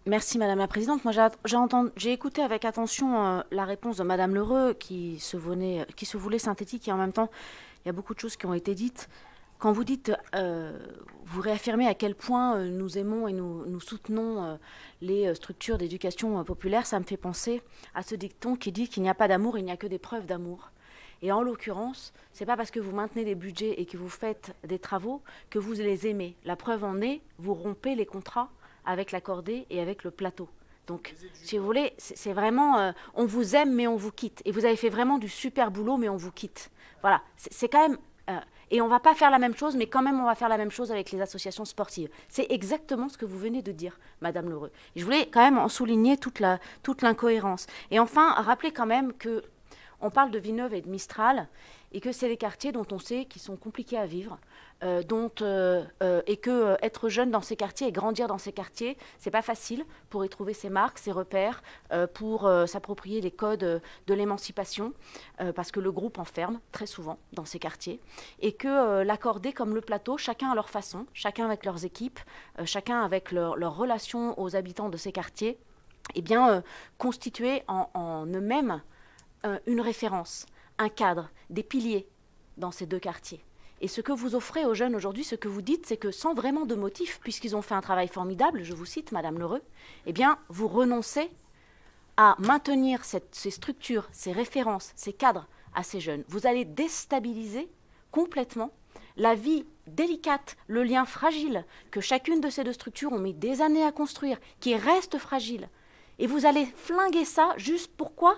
Merci Madame la Présidente. Moi, j'ai écouté avec attention la réponse de Madame Lheureux qui se voulait synthétique et en même temps, il y a beaucoup de choses qui ont été dites. Quand vous dites, vous réaffirmez à quel point nous aimons et nous soutenons les structures d'éducation populaire, ça me fait penser à ce dicton qui dit qu'il n'y a pas d'amour, il n'y a que des preuves d'amour. Et en l'occurrence, c'est pas parce que vous maintenez des budgets et que vous faites des travaux que vous les aimez. La preuve en est, vous rompez les contrats avec l'accordé et avec le plateau. Donc, si vous voulez, c'est vraiment, on vous aime mais on vous quitte. Et vous avez fait vraiment du super boulot mais on vous quitte. Voilà, c'est quand même... et on ne va pas faire la même chose, mais quand même on va faire la même chose avec les associations sportives. C'est exactement ce que vous venez de dire, Madame Lheureux. Et je voulais quand même en souligner toute l'incohérence. Et enfin, rappeler quand même que on parle de Villeneuve et de Mistral, et que c'est des quartiers dont on sait qu'ils sont compliqués à vivre, et que être jeune dans ces quartiers et grandir dans ces quartiers, c'est pas facile pour y trouver ses marques, ses repères, pour s'approprier les codes de l'émancipation, parce que le groupe enferme très souvent dans ces quartiers, et que l'accordé comme le plateau, chacun à leur façon, chacun avec leurs équipes, chacun avec leur relation aux habitants de ces quartiers, eh bien, constituer en eux-mêmes une référence, un cadre, des piliers dans ces deux quartiers. Et ce que vous offrez aux jeunes aujourd'hui, ce que vous dites, c'est que sans vraiment de motif, puisqu'ils ont fait un travail formidable, je vous cite, Madame Lheureux, eh bien, vous renoncez à maintenir ces structures, ces références, ces cadres à ces jeunes. Vous allez déstabiliser complètement la vie délicate, le lien fragile que chacune de ces deux structures ont mis des années à construire, qui reste fragile. Et vous allez flinguer ça juste pourquoi ?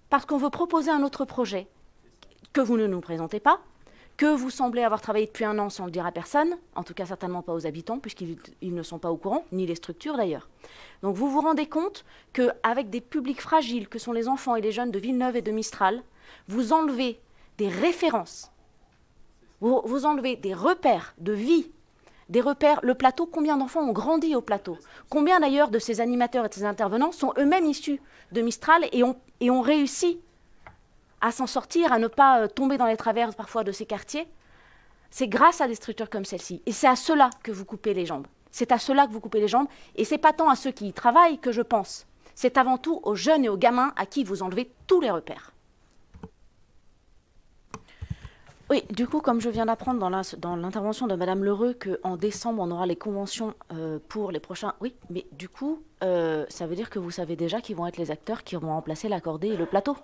Parce qu'on veut proposer un autre projet que vous ne nous présentez pas, que vous semblez avoir travaillé depuis un an sans le dire à personne, en tout cas certainement pas aux habitants, puisqu'ils ne sont pas au courant, ni les structures d'ailleurs. Donc vous vous rendez compte qu'avec des publics fragiles que sont les enfants et les jeunes de Villeneuve et de Mistral, vous enlevez des références, vous enlevez des repères de vie, des repères. Le plateau, combien d'enfants ont grandi au plateau? Combien d'ailleurs de ces animateurs et de ces intervenants sont eux-mêmes issus de Mistral et ont réussi à s'en sortir, à ne pas tomber dans les travers parfois de ces quartiers? C'est grâce à des structures comme celle-ci. Et c'est à cela que vous coupez les jambes. C'est à cela que vous coupez les jambes. Et c'est pas tant à ceux qui y travaillent que je pense. C'est avant tout aux jeunes et aux gamins à qui vous enlevez tous les repères. Oui, du coup, comme je viens d'apprendre dans l'intervention de Madame Lheureux qu'en décembre, on aura les conventions pour les prochains... Oui, mais du coup, ça veut dire que vous savez déjà qui vont être les acteurs qui vont remplacer l'accordé et le plateau.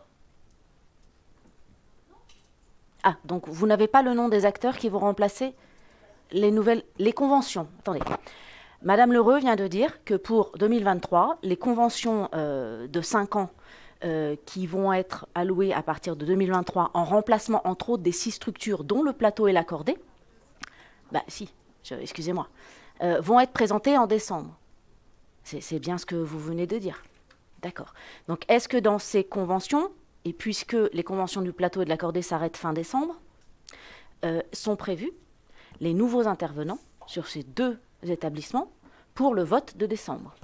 Ah, donc vous n'avez pas le nom des acteurs qui vont remplacer les conventions. Attendez. Madame Lheureux vient de dire que pour 2023, les conventions de 5 ans qui vont être allouées à partir de 2023 en remplacement, entre autres, des 6 structures, dont le plateau et l'accordé, excusez-moi, vont être présentées en décembre. C'est bien ce que vous venez de dire. D'accord. Donc, est-ce que dans ces conventions, et puisque les conventions du plateau et de l'accordé s'arrêtent fin décembre, sont prévus les nouveaux intervenants sur ces 2 établissements pour le vote de décembre?